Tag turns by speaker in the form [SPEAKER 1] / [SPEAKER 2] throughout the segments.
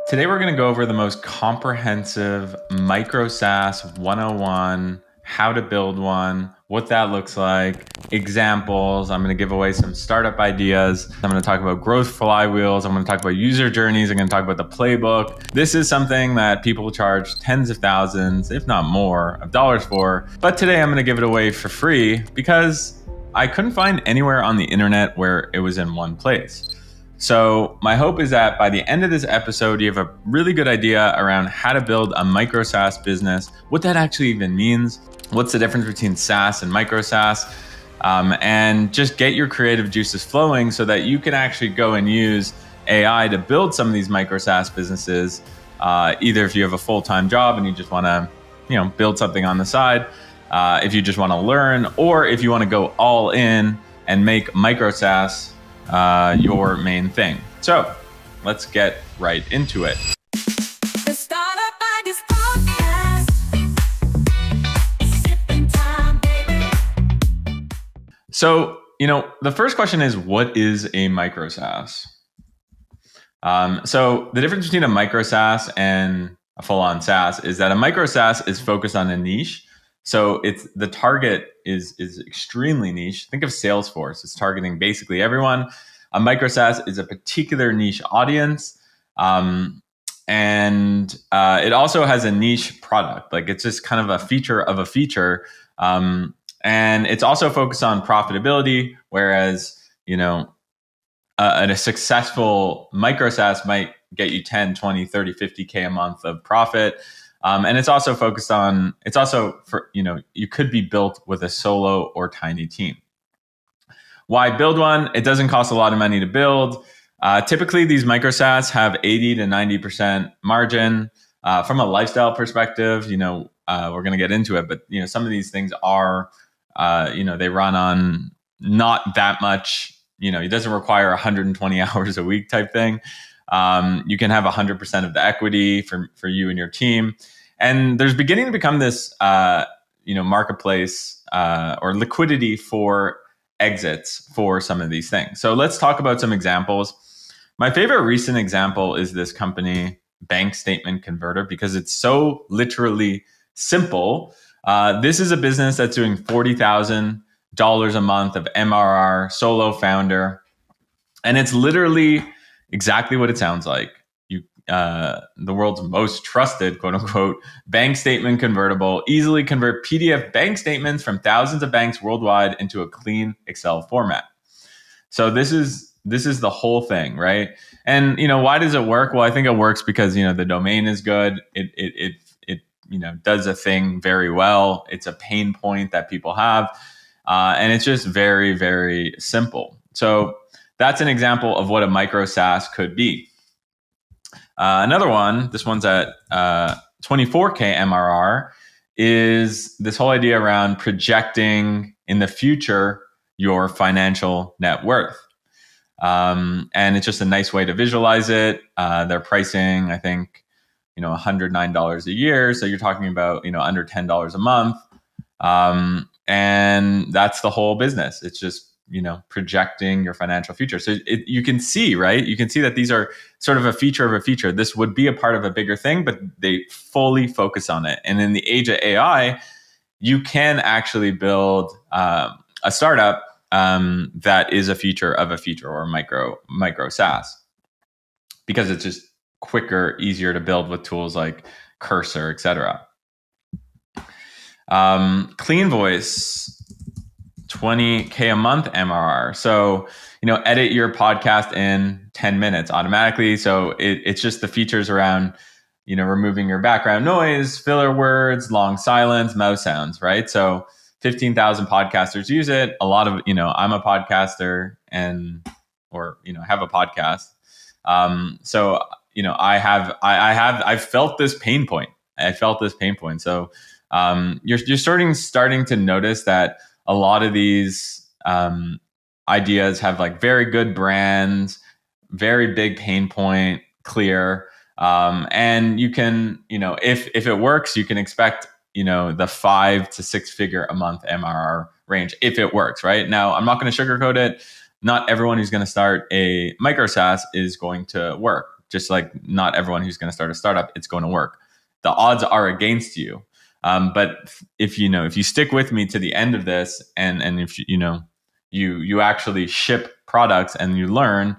[SPEAKER 1] Today, we're going to go over the most comprehensive MicroSaaS 101, how to build one, what that looks like, examples. I'm going to give away some startup ideas. I'm going to talk about growth flywheels. I'm going to talk about user journeys. I'm going to talk about the playbook. This is something that people charge tens of thousands, if not more, of dollars for. But today, I'm going to give it away for free because I couldn't find anywhere on the internet where it was in one place. So my hope is that by the end of this episode, you have a really good idea around how to build a MicroSaaS business, what that actually even means, what's the difference between SaaS and MicroSaaS, and just get your creative juices flowing so that you can actually go and use AI to build some of these MicroSaaS businesses, either if you have a full-time job and you just want to build something on the side, if you just want to learn, or if you want to go all in and make MicroSaaS your main thing. So let's get right into it. So, the first question is, what is a MicroSaaS? So the difference between a MicroSaaS and a full-on SaaS is that a MicroSaaS is focused on a niche. So the target is extremely niche. Think of Salesforce. It's targeting basically everyone. A MicroSaaS is a particular niche audience. And it also has a niche product. Like it's just kind of a feature of a feature. And it's also focused on profitability, whereas, a successful MicroSaaS might get you 10, 20, 30, 50K a month of profit. And it's also focused on, you could be built with a solo or tiny team. Why build one? It doesn't cost a lot of money to build. Typically, these MicroSaaS have 80 to 90% margin. From a lifestyle perspective, we're going to get into it, but some of these things are, they run on not that much. It doesn't require 120 hours a week type thing. You can have 100% of the equity for you and your team. And there's beginning to become this, marketplace or liquidity for exits for some of these things. So let's talk about some examples. My favorite recent example is this company, Bank Statement Converter, because it's so literally simple. This is a business that's doing $40,000 a month of MRR, solo founder. And it's literally exactly what it sounds like. The world's most trusted, quote unquote, bank statement convertible, easily convert PDF bank statements from thousands of banks worldwide into a clean Excel format. So this is the whole thing, right? And why does it work? Well, I think it works because the domain is good. It does a thing very well. It's a pain point that people have, and it's just very, very simple. So that's an example of what a MicroSaaS could be. Another one, this one's at 24K MRR, is this whole idea around projecting in the future your financial net worth. And it's just a nice way to visualize it. They're pricing, I think, $109 a year. So you're talking about, under $10 a month. And that's the whole business. It's just, projecting your financial future. So you can see, right? You can see that these are sort of a feature of a feature. This would be a part of a bigger thing, but they fully focus on it. And in the age of AI, you can actually build a startup that is a feature of a feature, or micro SaaS, because it's just quicker, easier to build with tools like Cursor, etc. Clean Voice, 20K a month MRR. So, edit your podcast in 10 minutes automatically. So it's just the features around, removing your background noise, filler words, long silence, mouse sounds, right? So 15,000 podcasters use it. A lot of, I'm a podcaster or have a podcast. So, I've felt this pain point. So you're starting to notice that a lot of these ideas have like very good brands, very big pain point, clear. And you can, if it works, you can expect, the 5 to 6 figure a month MRR range if it works, right? Now, I'm not going to sugarcoat it. Not everyone who's going to start a MicroSaaS is going to work. just like not everyone who's going to start a startup, it's going to work. The odds are against you. But if you stick with me to the end of this, and if you actually ship products and you learn,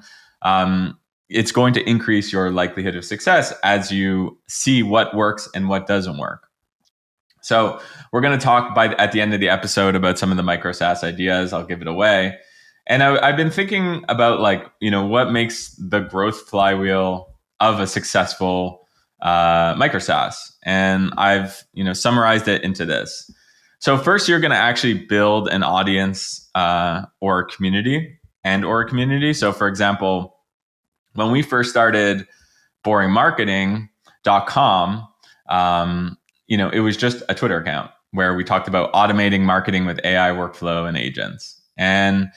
[SPEAKER 1] it's going to increase your likelihood of success as you see what works and what doesn't work. So we're going to talk at the end of the episode about some of the MicroSaaS ideas. I'll give it away. And I've been thinking about what makes the growth flywheel of a successful MicroSaaS. And I've summarized it into this. So first, you're going to actually build an audience or a community. So for example, when we first started boringmarketing.com, it was just a Twitter account where we talked about automating marketing with AI workflow and agents. And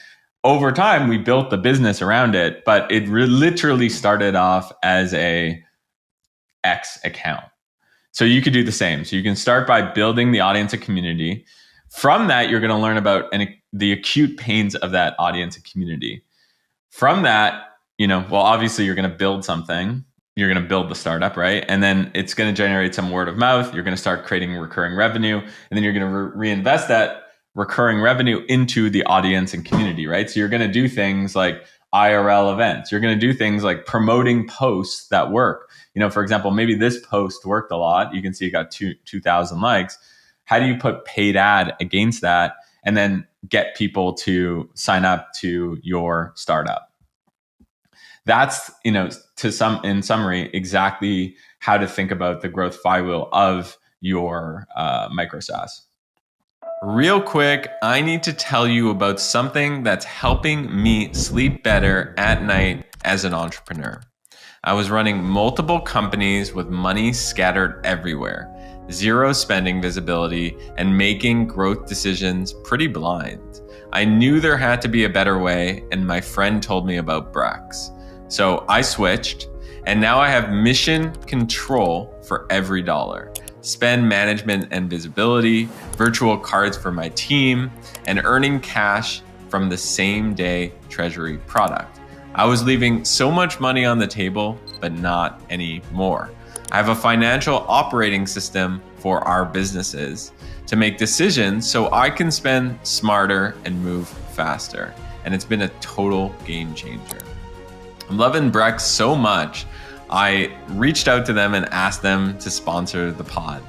[SPEAKER 1] over time, we built the business around it, but it literally started off as a X account. So you could do the same. So you can start by building the audience and community. From that, you're going to learn about the acute pains of that audience and community. From that, obviously you're going to build something. You're going to build the startup, right? And then it's going to generate some word of mouth. You're going to start creating recurring revenue. And then you're going to reinvest that recurring revenue into the audience and community, right? So you're going to do things like IRL events. You're going to do things like promoting posts that work. For example, maybe this post worked a lot. You can see it got 2,000 likes. How do you put paid ad against that and then get people to sign up to your startup? That's, in summary, exactly how to think about the growth flywheel of your MicroSaaS. Real quick, I need to tell you about something that's helping me sleep better at night as an entrepreneur. I was running multiple companies with money scattered everywhere, zero spending visibility, and making growth decisions pretty blind. I knew there had to be a better way, and my friend told me about Brex. So I switched, and now I have mission control for every dollar, spend management and visibility, virtual cards for my team, and earning cash from the same day treasury product. I was leaving so much money on the table, but not anymore. I have a financial operating system for our businesses to make decisions so I can spend smarter and move faster. And it's been a total game changer. I'm loving Brex so much, I reached out to them and asked them to sponsor the pod.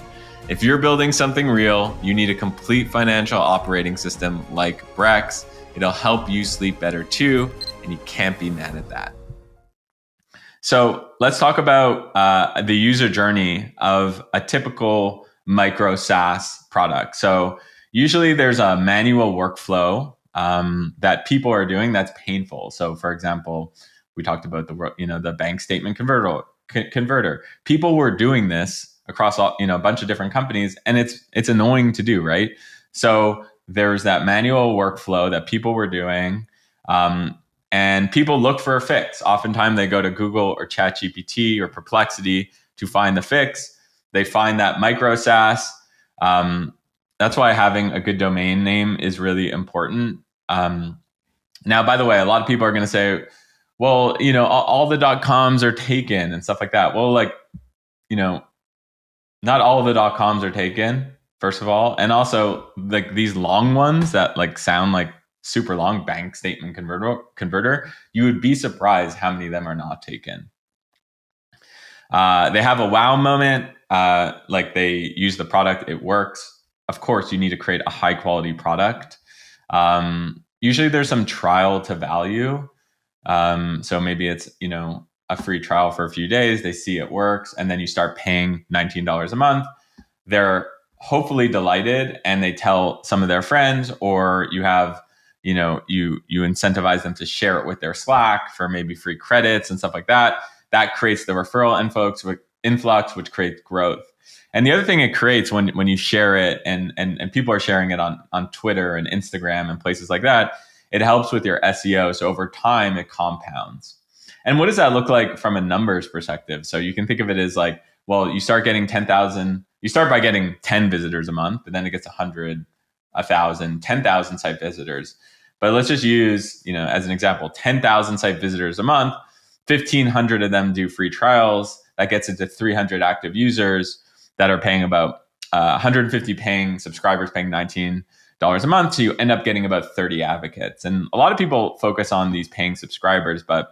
[SPEAKER 1] If you're building something real, you need a complete financial operating system like Brex. It'll help you sleep better too, and you can't be mad at that. So let's talk about the user journey of a typical MicroSaaS product. So usually there's a manual workflow that people are doing that's painful. So for example, we talked about the bank statement converter. People were doing this across a bunch of different companies, and it's annoying to do, right? So there's that manual workflow that people were doing, and people look for a fix. Oftentimes they go to Google or ChatGPT or Perplexity to find the fix. They find that MicroSaaS. That's why having a good domain name is really important. Now, by the way, a lot of people are going to say, well, all the .coms are taken and stuff like that. Well, not all of the .coms are taken, first of all. And also these long ones that sound like super long, bank statement converter, you would be surprised how many of them are not taken. They have a wow moment, they use the product, it works. Of course, you need to create a high quality product. Usually there's some trial to value. So maybe it's, a free trial for a few days, they see it works, and then you start paying $19 a month. They're hopefully delighted and they tell some of their friends, or you have, you incentivize them to share it with their Slack for maybe free credits and stuff like that. That creates the referral influx, which creates growth. And the other thing it creates when you share it and people are sharing it on Twitter and Instagram and places like that, it helps with your SEO. So over time, it compounds. And what does that look like from a numbers perspective? So you can think of it as you start getting 10,000, you start by getting 10 visitors a month, but then it gets 100, 1,000, 10,000 site visitors. But let's just use, as an example, 10,000 site visitors a month. 1,500 of them do free trials. That gets into 300 active users that are paying about 150 paying subscribers paying $19 a month. So you end up getting about 30 advocates. And a lot of people focus on these paying subscribers, but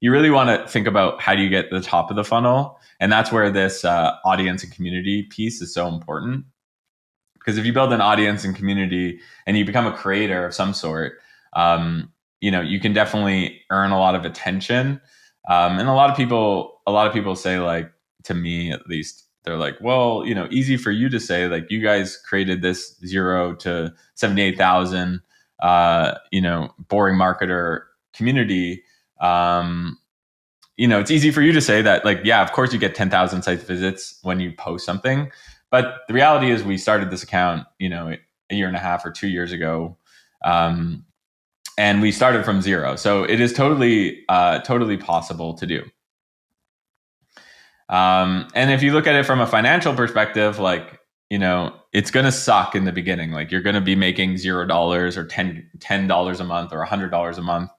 [SPEAKER 1] you really want to think about how do you get to the top of the funnel. And that's where this audience and community piece is so important. Because if you build an audience and community and you become a creator of some sort, you can definitely earn a lot of attention. And a lot of people say, like, to me at least, they're like, well, easy for you to say, like, you guys created this 0 to 78,000, boring marketer community. It's easy for you to say that, like, yeah, of course you get 10,000 site visits when you post something. But the reality is we started this account, a year and a half or 2 years ago. And we started from zero. So it is totally possible to do. And if you look at it from a financial perspective, like, it's going to suck in the beginning. Like, you're going to be making $0 or $10 a month or $100 a month.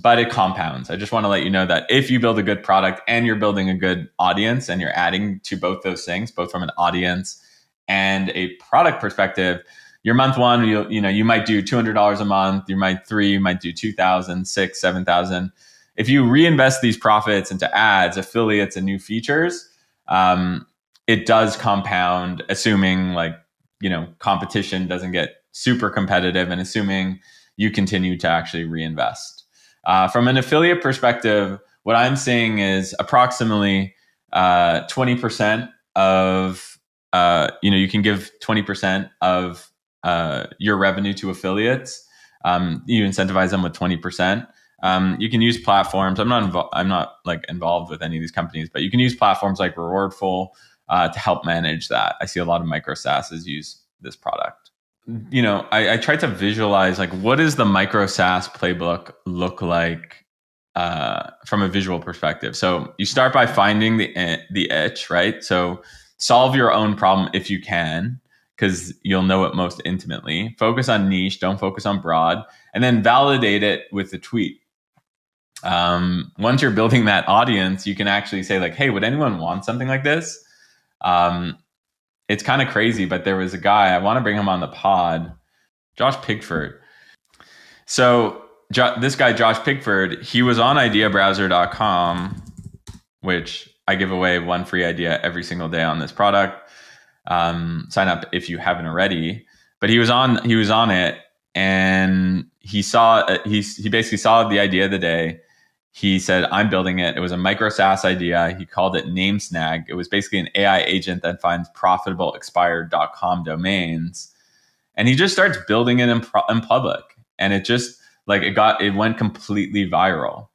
[SPEAKER 1] But it compounds. I just want to let you know that if you build a good product and you're building a good audience and you're adding to both those things, both from an audience and a product perspective, your month one, you might do $200 a month. You might do 2,000, 6,000, 7,000. If you reinvest these profits into ads, affiliates, and new features, it does compound, assuming, like, competition doesn't get super competitive and assuming you continue to actually reinvest. From an affiliate perspective, what I'm seeing is approximately 20% of, you can give 20% of your revenue to affiliates. You incentivize them with 20%. You can use platforms. I'm not like involved with any of these companies, but you can use platforms like Rewardful to help manage that. I see a lot of MicroSaaSs use this product. I tried to visualize, like, what does the MicroSaaS playbook look like from a visual perspective? So you start by finding the itch, right? So solve your own problem if you can, because you'll know it most intimately. Focus on niche, don't focus on broad, and then validate it with a tweet. Once you're building that audience, you can actually say, like, hey, would anyone want something like this? It's kind of crazy, but there was a guy, I want to bring him on the pod, Josh Pigford. So this guy, Josh Pigford, he was on ideabrowser.com, which I give away one free idea every single day on this product. Sign up if you haven't already. But he was on it, and he basically saw the idea of the day. He said, I'm building it. It was a MicroSaaS idea. He called it NameSnag. It was basically an AI agent that finds profitable expired.com domains. And he just starts building it in public. And it just, like, it went completely viral.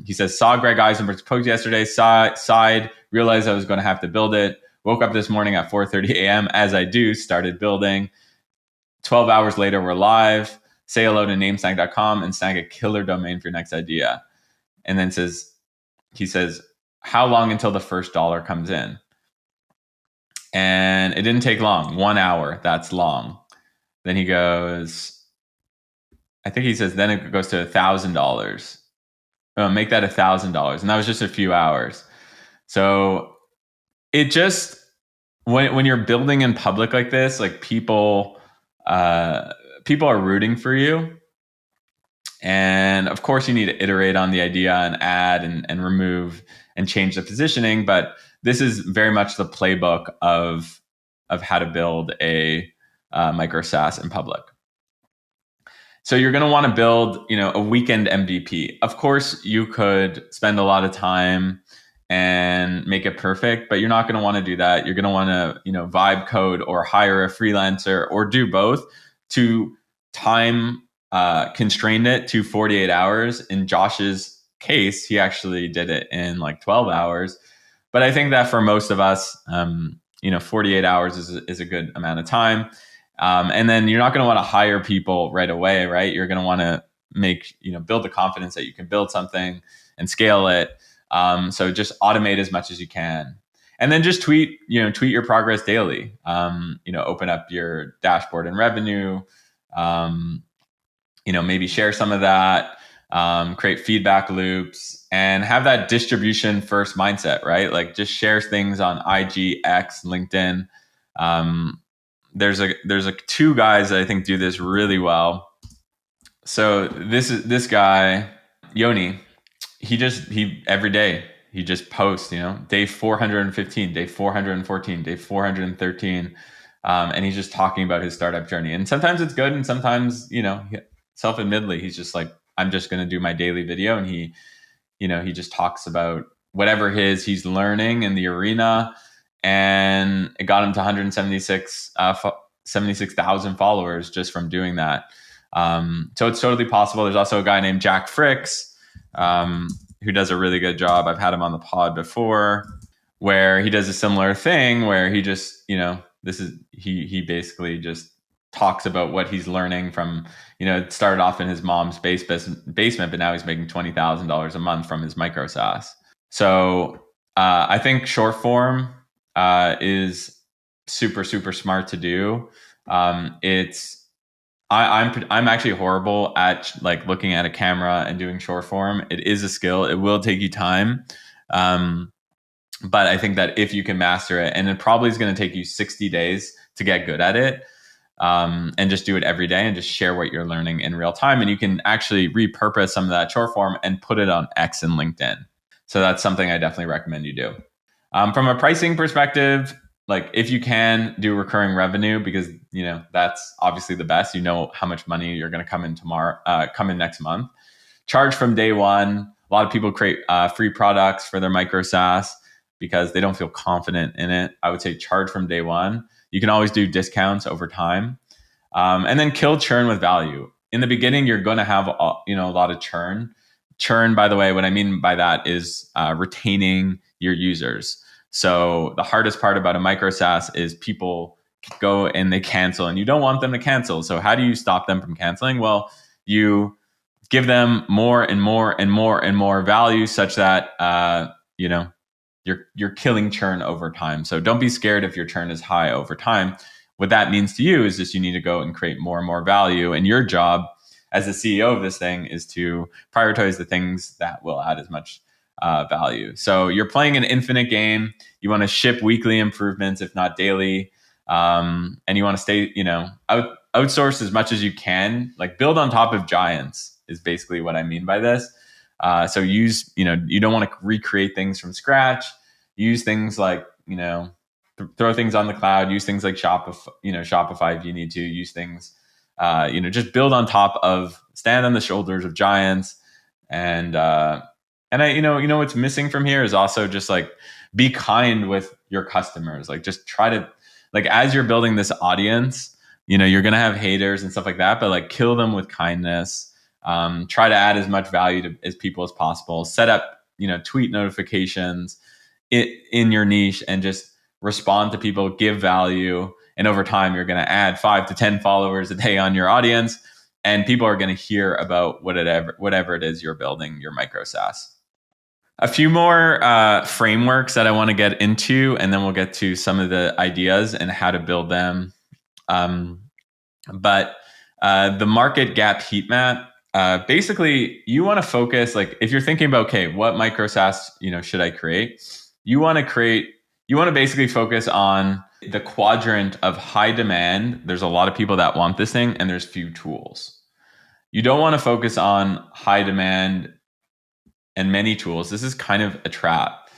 [SPEAKER 1] He says, saw Greg Eisenberg's post yesterday, sighed, realized I was going to have to build it. Woke up this morning at 4:30 a.m. As I do, started building. 12 hours later, we're live. Say hello to namesnag.com and snag a killer domain for your next idea. And then he says, how long until the first dollar comes in? And it didn't take long, 1 hour. That's long. Then he goes, I think he says, then it goes to $1,000. Make that $1,000. And that was just a few hours. So it just, when you're building in public like this, like, people are rooting for you. And of course you need to iterate on the idea and add and remove and change the positioning. But this is very much the playbook of how to build a MicroSaaS in public. So you're going to want to build, a weekend MVP. Of course, you could spend a lot of time and make it perfect, but you're not going to want to do that. You're going to want to, vibe code or hire a freelancer or do both to time constrain it to 48 hours. In Josh's case, he actually did it in like 12 hours. But I think that for most of us, 48 hours is a good amount of time. And then you're not going to want to hire people right away, right? You're going to want to build the confidence that you can build something and scale it. So just automate as much as you can. And then just tweet your progress daily. Open up your dashboard and revenue. Maybe share some of that. create feedback loops, and have that distribution first mindset, right? Like just share things on IG, X, LinkedIn. There's two guys that I think do this really well. So this guy, Yoni, he every day he just posts, day 415, day 414, day 413. And he's just talking about his startup journey. And sometimes it's good. And sometimes, self-admittedly, he's just like, I'm just going to do my daily video. And he just talks about whatever he's learning in the arena. And it got him to 76,000 followers just from doing that. So it's totally possible. There's also a guy named Jack Fricks, who does a really good job. I've had him on the pod before, where he does a similar thing where he just, he basically just talks about what he's learning from, it started off in his mom's basement, but now he's making $20,000 a month from his MicroSaaS. So I think short form is super, super smart to do. I'm actually horrible at like looking at a camera and doing short form. It is a skill. It will take you time. But I think that if you can master it, and it probably is going to take you 60 days to get good at it, and just do it every day and just share what you're learning in real time. And you can actually repurpose some of that short form and put it on X and LinkedIn. So that's something I definitely recommend you do. From a pricing perspective, like if you can do recurring revenue, because that's obviously the best. You know how much money you're going to come in next month. Charge from day one. A lot of people create free products for their MicroSaaS because they don't feel confident in it. I would say charge from day one. You can always do discounts over time, and then kill churn with value. In the beginning, you're going to have a lot of churn. Churn, by the way, what I mean by that is retaining your users. So the hardest part about a MicroSaaS is people go and they cancel, and you don't want them to cancel. So how do you stop them from canceling? Well, you give them more and more and more and more value, such that you're killing churn over time. So don't be scared if your churn is high over time. What that means to you is just you need to go and create more and more value. And your job as the CEO of this thing is to prioritize the things that will add as much value. So you're playing an infinite game. You want to ship weekly improvements, if not daily. And you want to stay, outsource as much as you can. Like build on top of giants is basically what I mean by this. So use, you don't want to recreate things from scratch. Use things like, throw things on the cloud. Use things like Shopify if you need to. Use things, just build on top of, stand on the shoulders of giants. And what's missing from here is also just like be kind with your customers. Like just try to, like as you're building this audience, you're gonna have haters and stuff like that, but like kill them with kindness. Try to add as much value to as people as possible. Set up, tweet notifications in your niche and just respond to people, give value. And over time, you're going to add 5 to 10 followers a day on your audience, and people are going to hear about whatever it is you're building, your MicroSaaS. A few more frameworks that I want to get into, and then we'll get to some of the ideas and how to build them. But the market gap heat map, basically you want to focus, like if you're thinking about, okay, what MicroSaaS, should I create? You want to basically focus on the quadrant of high demand. There's a lot of people that want this thing, and there's few tools. You don't want to focus on high demand and many tools. This is kind of a trap,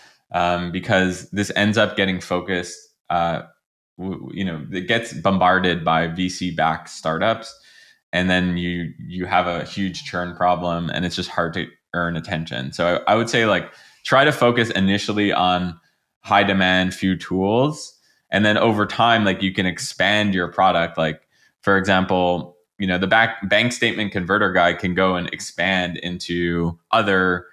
[SPEAKER 1] because this ends up getting focused. It gets bombarded by VC-backed startups, and then you have a huge churn problem, and it's just hard to earn attention. So I would say like try to focus initially on high demand, few tools, and then over time, like you can expand your product. Like for example, the bank statement converter guy can go and expand into other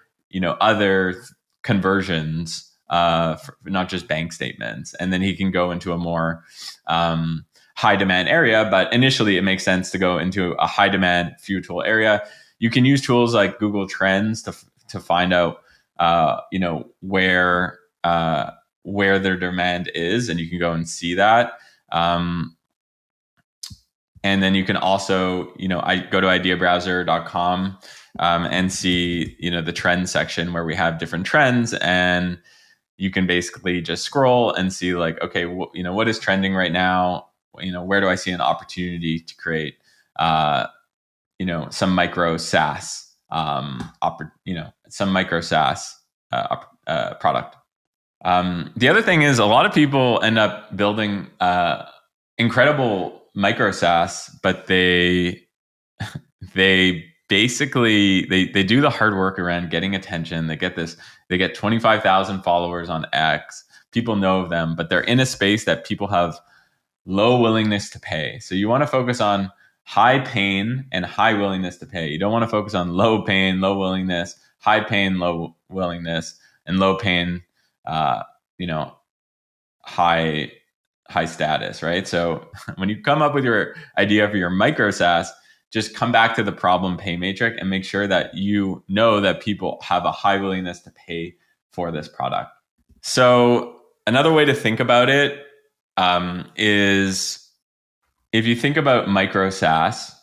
[SPEAKER 1] conversions, not just bank statements, and then he can go into a more high demand area. But initially, it makes sense to go into a high demand few tool area. You can use tools like Google Trends to find out where their demand is, and you can go and see that. And then you can also, I go to ideabrowser.com and see, the trend section where we have different trends, and you can basically just scroll and see like, okay, what is trending right now? Where do I see an opportunity to create, some micro SaaS, some micro SaaS product. The other thing is a lot of people end up building incredible micro SaaS, but they basically they do the hard work around getting attention. They get 25,000 followers on X. People know of them, but they're in a space that people have low willingness to pay. So you want to focus on high pain and high willingness to pay. You don't want to focus on low pain, low willingness, high pain, low willingness, and low pain, high status, right? So when you come up with your idea for your micro SaaS, just come back to the problem pay matrix and make sure that you know that people have a high willingness to pay for this product. So another way to think about it is, if you think about micro SaaS,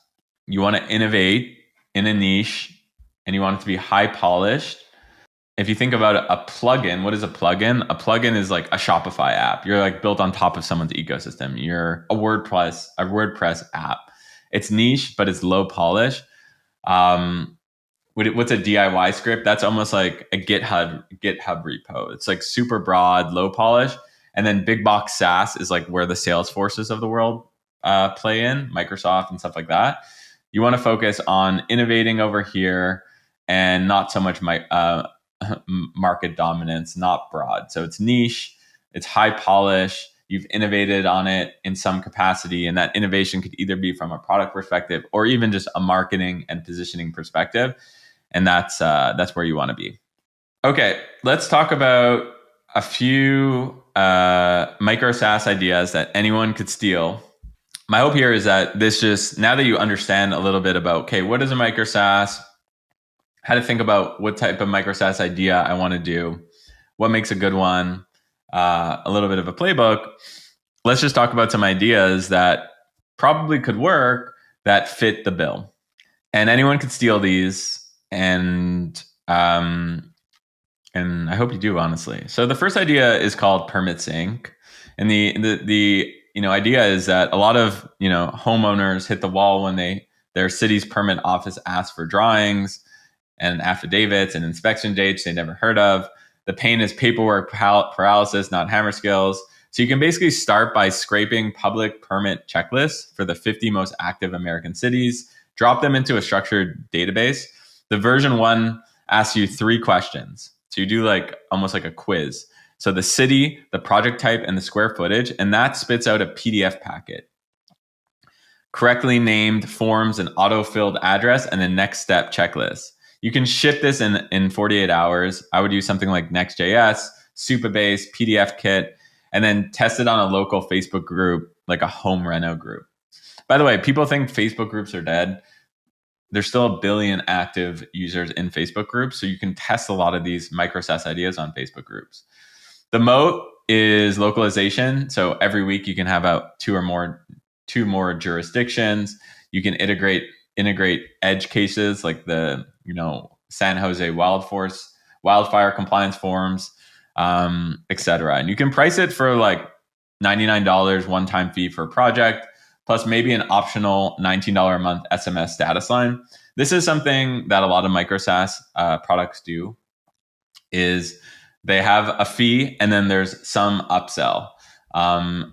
[SPEAKER 1] you want to innovate in a niche and you want it to be high polished. If you think about a plugin, what is a plugin? A plugin is like a Shopify app. You're like built on top of someone's ecosystem. You're a WordPress app. It's niche, but it's low polish. What's a DIY script? That's almost like a GitHub repo. It's like super broad, low polish. And then big box SaaS is like where the Salesforces of the world play in, Microsoft and stuff like that. You want to focus on innovating over here and not so much market dominance, not broad. So it's niche, it's high polish, you've innovated on it in some capacity, and that innovation could either be from a product perspective or even just a marketing and positioning perspective. And that's where you want to be. Okay, let's talk about a few micro SaaS ideas that anyone could steal. My hope here is that now that you understand a little bit about, okay, what is a micro SaaS, how to think about what type of micro SaaS idea I want to do, what makes a good one, a little bit of a playbook. Let's just talk about some ideas that probably could work that fit the bill. And anyone could steal these, and I hope you do, honestly. So the first idea is called PermitSync. And the idea is that a lot of homeowners hit the wall when their city's permit office asks for drawings and affidavits and inspection dates they never heard of. The pain is paperwork paralysis, not hammer skills. So you can basically start by scraping public permit checklists for the 50 most active American cities, drop them into a structured database. The version 1 asks you 3 questions. So you do like almost like a quiz. So the city, the project type, and the square footage, and that spits out a PDF packet. Correctly named forms, an auto-filled address, and a next step checklist. You can ship this in 48 hours. I would use something like Next.js, Supabase, PDF Kit, and then test it on a local Facebook group, like a home reno group. By the way, people think Facebook groups are dead. There's still 1 billion active users in Facebook groups, so you can test a lot of these micro SaaS ideas on Facebook groups. The moat is localization. So every week you can have out two more jurisdictions. You can integrate edge cases like the San Jose wildfire compliance forms, etc. And you can price it for like $99 one-time fee for a project, plus maybe an optional $19 a month SMS status line. This is something that a lot of micro SaaS products do, is they have a fee and then there's some upsell.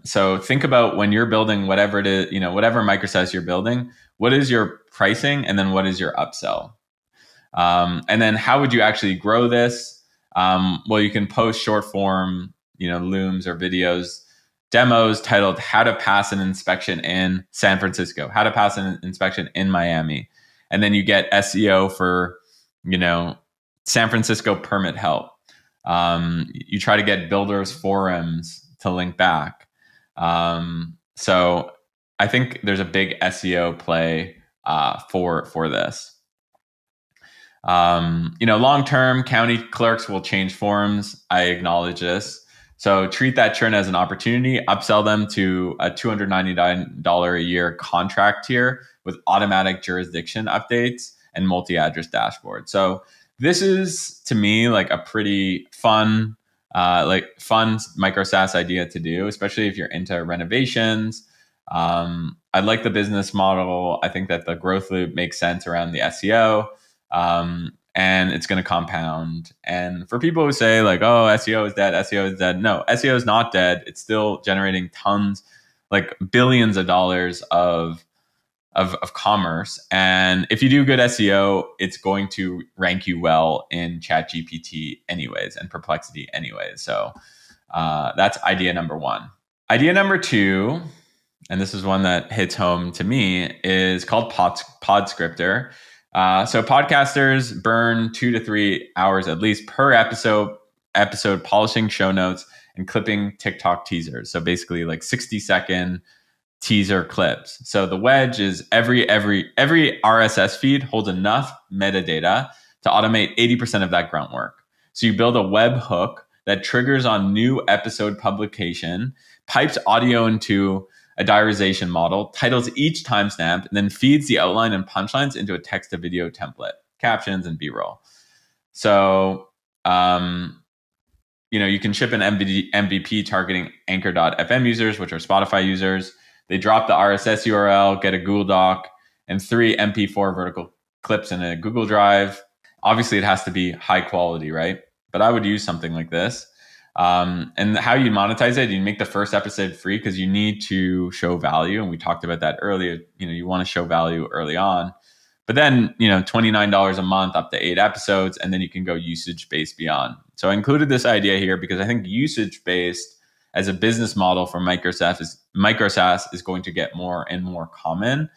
[SPEAKER 1] So think about when you're building whatever it is, whatever micro SaaS you're building, what is your pricing and then what is your upsell? And then how would you actually grow this? Well, you can post short form, looms or videos, demos titled how to pass an inspection in San Francisco, how to pass an inspection in Miami. And then you get SEO for, San Francisco permit help. You try to get builders forums to link back. So I think there's a big SEO play for this. Long-term county clerks will change forms. I acknowledge this. So treat that churn as an opportunity, upsell them to a $299 a year contract tier with automatic jurisdiction updates. and multi-address dashboard. So this is, to me, like a pretty fun MicroSaaS idea to do, especially if you're into renovations. I like the business model. I think that the growth loop makes sense around the SEO, and it's going to compound. And for people who say like, "Oh, SEO is dead," SEO is dead. No, SEO is not dead. It's still generating tons, like billions of dollars of commerce. And if you do good SEO, it's going to rank you well in ChatGPT anyways and Perplexity anyways. So that's idea number one. Idea number two, and this is one that hits home to me, is called PodScriptor. So podcasters burn 2 to 3 hours at least per episode polishing show notes and clipping TikTok teasers. So basically like 60-second teaser clips. So the wedge is every RSS feed holds enough metadata to automate 80% of that grunt work. So you build a web hook that triggers on new episode publication, pipes audio into a diarization model, titles each timestamp, and then feeds the outline and punchlines into a text to video template, captions and B-roll. So, you can ship an MVP targeting Anchor.fm users, which are Spotify users. They drop the RSS URL, get a Google Doc, and 3 MP4 vertical clips in a Google Drive. Obviously, it has to be high quality, right? But I would use something like this. And how you monetize it, you make the first episode free because you need to show value. And we talked about that earlier. You want to show value early on. But then, $29 a month up to 8 episodes, and then you can go usage-based beyond. So I included this idea here because I think usage-based as a business model for MicroSaaS is going to get more and more common.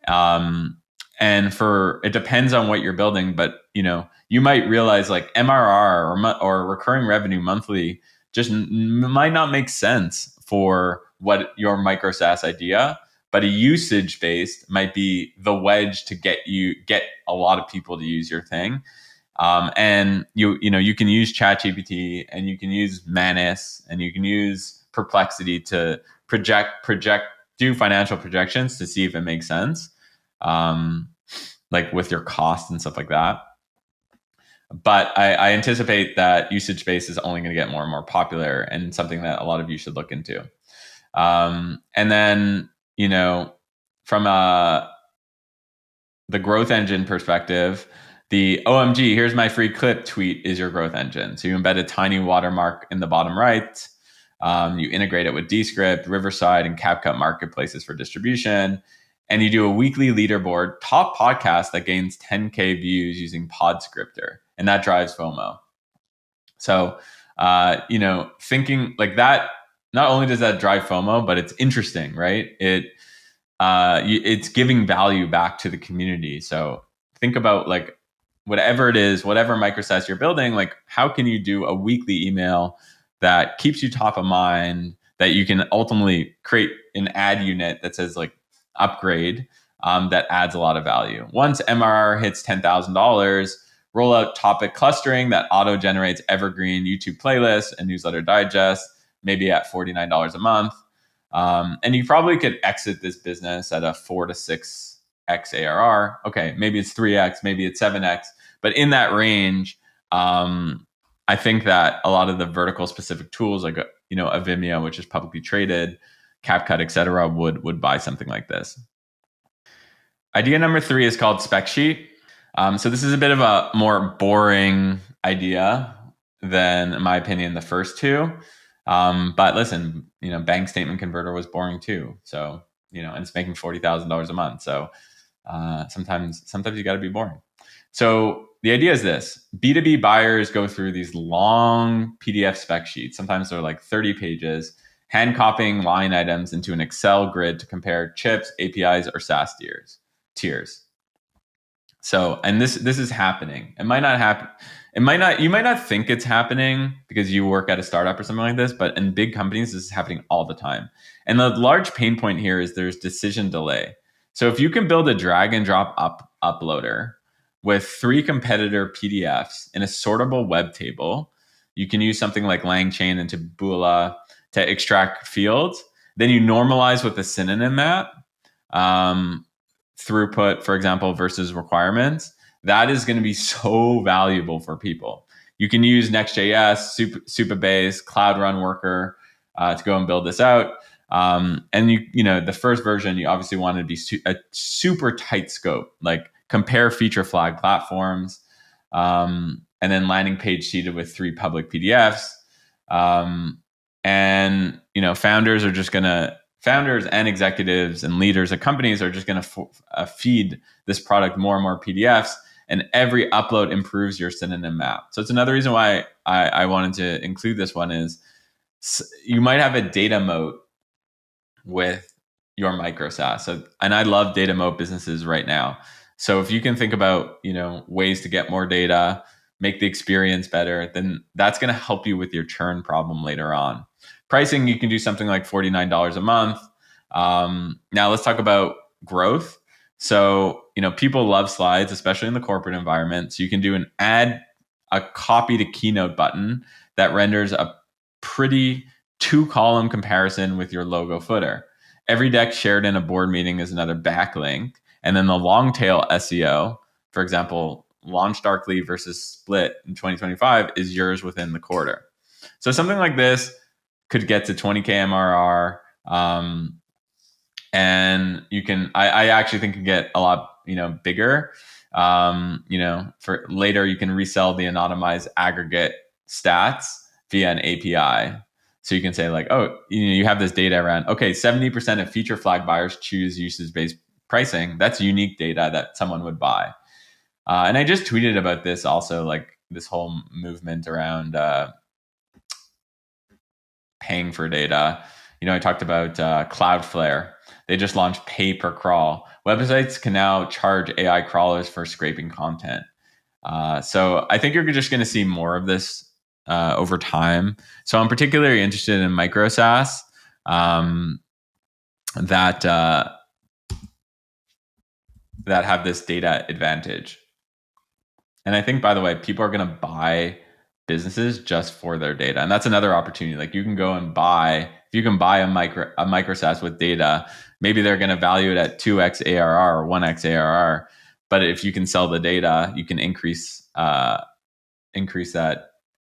[SPEAKER 1] And it depends on what you're building, but you might realize like MRR or recurring revenue monthly just might not make sense for what your MicroSaaS idea, but a usage based might be the wedge to get a lot of people to use your thing. And you can use ChatGPT and you can use Manus and you can use Perplexity to do financial projections to see if it makes sense, like with your cost and stuff like that. But I anticipate that usage-based is only going to get more and more popular and something that a lot of you should look into. And then, from the growth engine perspective, the OMG, here's my free clip tweet is your growth engine. So you embed a tiny watermark in the bottom right. You integrate it with Descript, Riverside, and CapCut marketplaces for distribution. And you do a weekly leaderboard, top podcast that gains 10K views using PodScriptor. And that drives FOMO. So, thinking like that, not only does that drive FOMO, but it's interesting, right? It's giving value back to the community. So think about like whatever it is, whatever MicroSaaS you're building, like how can you do a weekly email that keeps you top of mind, that you can ultimately create an ad unit that says like upgrade, that adds a lot of value. Once MRR hits $10,000, roll out topic clustering that auto-generates evergreen YouTube playlists and newsletter digest, maybe at $49 a month. And you probably could exit this business at a 4 to 6x ARR. Okay, maybe it's 3x, maybe it's 7x. But in that range, I think that a lot of the vertical specific tools like, a Vimeo, which is publicly traded, CapCut, et cetera, would buy something like this. Idea number 3 is called SpecSheet. So this is a bit of a more boring idea than, in my opinion, the first two. But listen, bank statement converter was boring too. So, and it's making $40,000 a month. So sometimes you got to be boring. So the idea is this: B2B buyers go through these long PDF spec sheets. Sometimes they're like 30 pages, hand copying line items into an Excel grid to compare chips, APIs, or SaaS tiers. So, and this is happening. It might not happen. You might not think it's happening because you work at a startup or something like this, but in big companies, this is happening all the time. And the large pain point here is there's decision delay. So if you can build a drag and drop uploader with 3 competitor PDFs in a sortable web table, you can use something like LangChain and Taboola to extract fields. Then you normalize with a synonym map, throughput, for example, versus requirements. that is going to be so valuable for people. You can use Next.js, Supabase, Cloud Run Worker to go and build this out. And the first version, you obviously want to be a super tight scope, like compare feature flag platforms, and then landing page seeded with 3 public PDFs. And founders and executives and leaders of companies are just going to feed this product more and more PDFs, and every upload improves your synonym map. So it's another reason why I wanted to include this one is you might have a data moat with your MicroSaaS. So, and I love data moat businesses right now. So if you can think about, ways to get more data, make the experience better, then that's going to help you with your churn problem later on. Pricing, you can do something like $49 a month. Now let's talk about growth. So, people love slides, especially in the corporate environment. So you can do a copy to keynote button that renders a pretty 2-column comparison with your logo footer. Every deck shared in a board meeting is another backlink. And then the long tail SEO, for example, Launch Darkly versus Split in 2025 is yours within the quarter. So something like this could get to 20K MRR. And you can, I actually think, can get a lot, bigger. For later, you can resell the anonymized aggregate stats via an API. So you can say like, oh, you have this data around, okay, 70% of feature flag buyers choose usage-based pricing. That's unique data that someone would buy. And I just tweeted about this also, like this whole movement around paying for data. I talked about Cloudflare. They just launched pay per crawl. Websites can now charge AI crawlers for scraping content. So I think you're just going to see more of this over time. So I'm particularly interested in MicroSaaS that have this data advantage. And I think, by the way, people are going to buy businesses just for their data. And that's another opportunity. Like you can go and buy, if you can buy a MicroSaaS with data, maybe they're going to value it at 2x ARR or 1x ARR. But if you can sell the data, you can increase that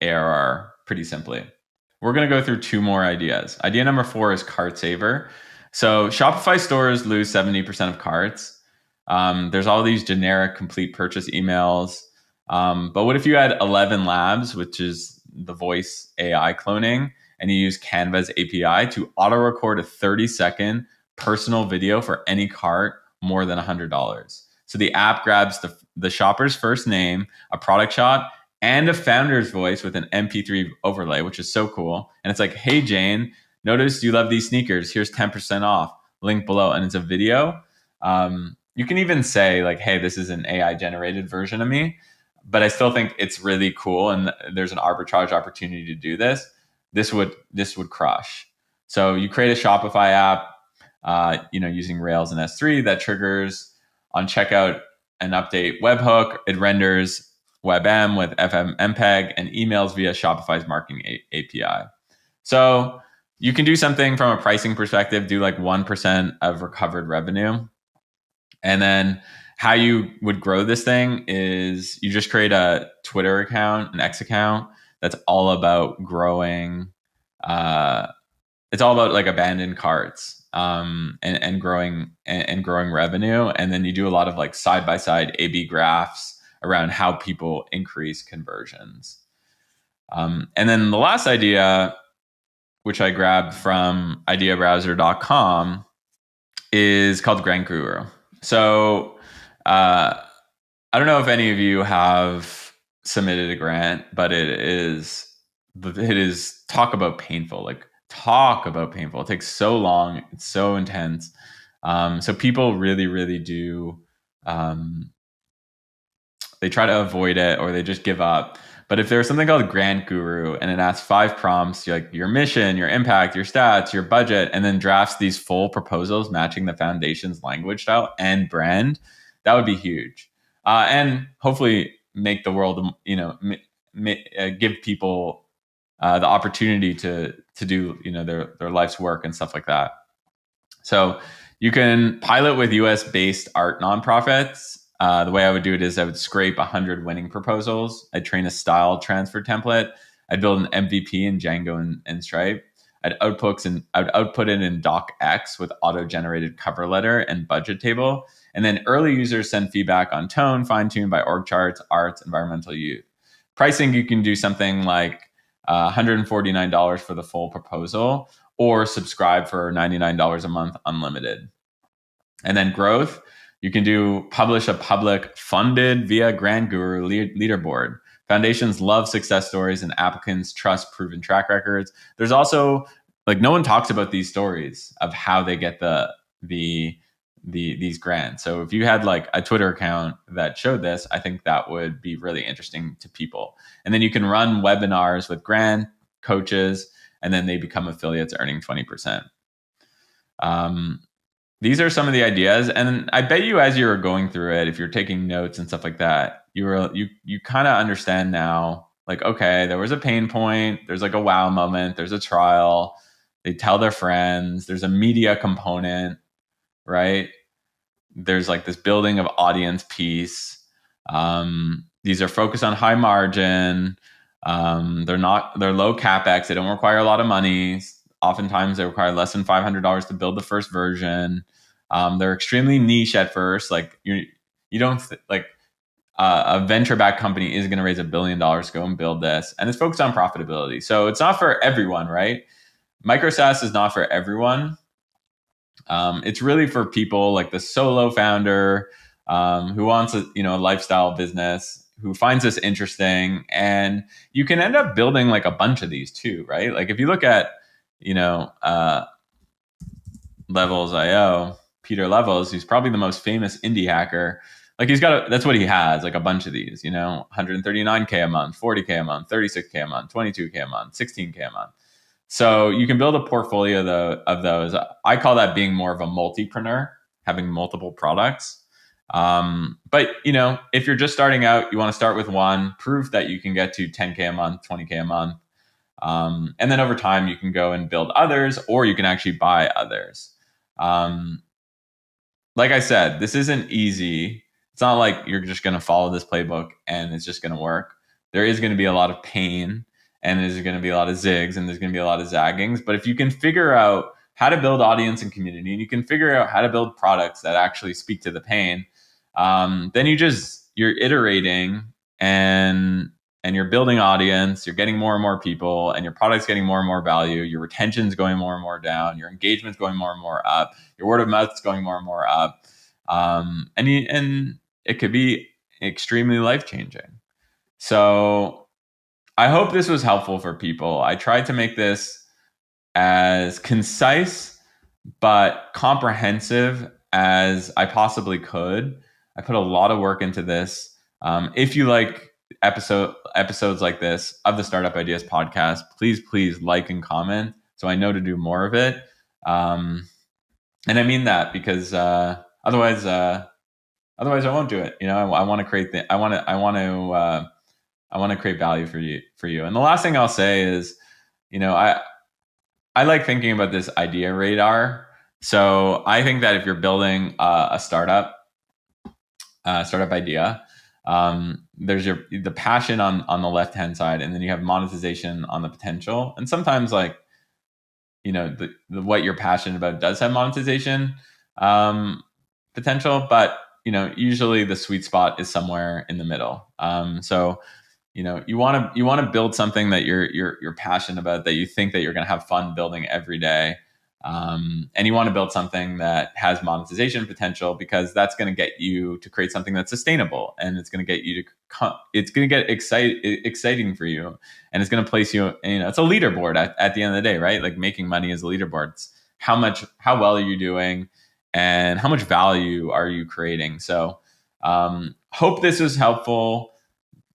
[SPEAKER 1] ARR pretty simply. We're going to go through 2 more ideas. Idea number 4 is CartSaver. So Shopify stores lose 70% of carts. There's all these generic complete purchase emails. But what if you had 11 Labs, which is the voice AI cloning, and you use Canva's API to auto-record a 30-second personal video for any cart more than $100. So the app grabs the shopper's first name, a product shot, and a founder's voice with an MP3 overlay, which is so cool. And it's like, hey, Jane, noticed you love these sneakers. Here's 10% off. Link below. And it's a video. You can even say like, hey, this is an AI generated version of me. But I still think it's really cool. And there's an arbitrage opportunity to do this. This would crush. So you create a Shopify app, using Rails and S3 that triggers on checkout and update webhook. It renders WebM with FMPEG and emails via Shopify's marketing API. So you can do something from a pricing perspective, do like 1% of recovered revenue. And then how you would grow this thing is you just create a Twitter account, an X account that's all about growing. It's all about like abandoned carts and growing revenue. And then you do a lot of like side-by-side A/B graphs around how people increase conversions. And then the last idea, which I grabbed from ideabrowser.com, is called GrantGuru. So I don't know if any of you have submitted a grant, but it is talk about painful. It takes so long. It's so intense. So people really, really do. They try to avoid it or they just give up. But if there's something called GrantGuru and it asks 5 prompts, like your mission, your impact, your stats, your budget, and then drafts these full proposals matching the foundation's language style and brand, that would be huge. And hopefully make the world, give people the opportunity to do, their life's work and stuff like that. So you can pilot with US-based art nonprofits. The way I would do it is I would scrape 100 winning proposals. I'd train a style transfer template. I'd build an MVP in Django and Stripe. I'd output it in docx with auto-generated cover letter and budget table. And then early users send feedback on tone, fine-tuned by org charts, arts, environmental use. Pricing, you can do something like $149 for the full proposal, or subscribe for $99 a month, unlimited. And then growth, you can publish a public funded via GrantGuru leaderboard. Foundations love success stories and applicants trust proven track records. There's also, like, no one talks about these stories of how they get these grants. So if you had like a Twitter account that showed this, I think that would be really interesting to people. And then you can run webinars with grant coaches, and then they become affiliates earning 20%. These are some of the ideas, and I bet you as you were going through it, if you're taking notes and stuff like that, you kind of understand now, like, okay, there was a pain point, there's like a wow moment, there's a trial, they tell their friends, there's a media component, right? There's like this building of audience piece. These are focused on high margin. They're low CapEx. They don't require a lot of money. Oftentimes they require less than $500 to build the first version. They're extremely niche at first. Like you don't like a venture-backed company is going to raise $1 billion to go and build this, and it's focused on profitability. So it's not for everyone, right? MicroSaaS is not for everyone. It's really for people like the solo founder who wants a lifestyle business, who finds this interesting, and you can end up building like a bunch of these too, right? Like if you look at Levels.io, Peter Levels, who's probably the most famous indie hacker. Like that's what he has, like a bunch of these, 139K a month, 40K a month, 36K a month, 22K a month, 16K a month. So you can build a portfolio of those. I call that being more of a multipreneur, having multiple products. But if you're just starting out, you want to start with one, prove that you can get to 10K a month, 20K a month. And then over time, you can go and build others, or you can actually buy others. Like I said, this isn't easy. It's not like you're just going to follow this playbook and it's just going to work. There is going to be a lot of pain, and there's going to be a lot of zigs, and there's going to be a lot of zaggings. But if you can figure out how to build audience and community, and you can figure out how to build products that actually speak to the pain, then you're iterating and you're building audience, you're getting more and more people, and your product's getting more and more value, your retention's going more and more down, your engagement's going more and more up, your word of mouth's going more and more up. And it could be extremely life-changing. So I hope this was helpful for people. I tried to make this as concise but comprehensive as I possibly could. I put a lot of work into this. If you like episodes like this of the Startup Ideas podcast, please like and comment so I know to do more of it. And I mean that because otherwise I won't do it. I want to create I want to create value for you. And the last thing I'll say is, I like thinking about this idea radar. So I think that if you're building a startup idea, there's the passion on the left hand side, and then you have monetization on the potential. And sometimes, like, what you're passionate about does have monetization potential, but usually the sweet spot is somewhere in the middle. So you want to build something that you're passionate about, that you think that you're going to have fun building every day. And you want to build something that has monetization potential, because that's going to get you to create something that's sustainable, and it's going to get you it's going to get exciting for you, and it's going to place you, it's a leaderboard at the end of the day, right? Like making money is a leaderboard. It's how well are you doing, and how much value are you creating? So, hope this was helpful.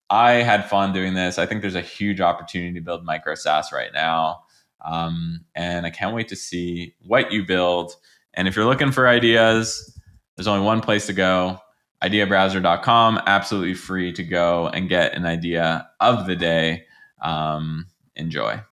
[SPEAKER 1] I had fun doing this. I think there's a huge opportunity to build MicroSaaS right now. And I can't wait to see what you build. And if you're looking for ideas, there's only one place to go, ideabrowser.com, absolutely free to go and get an idea of the day. Enjoy.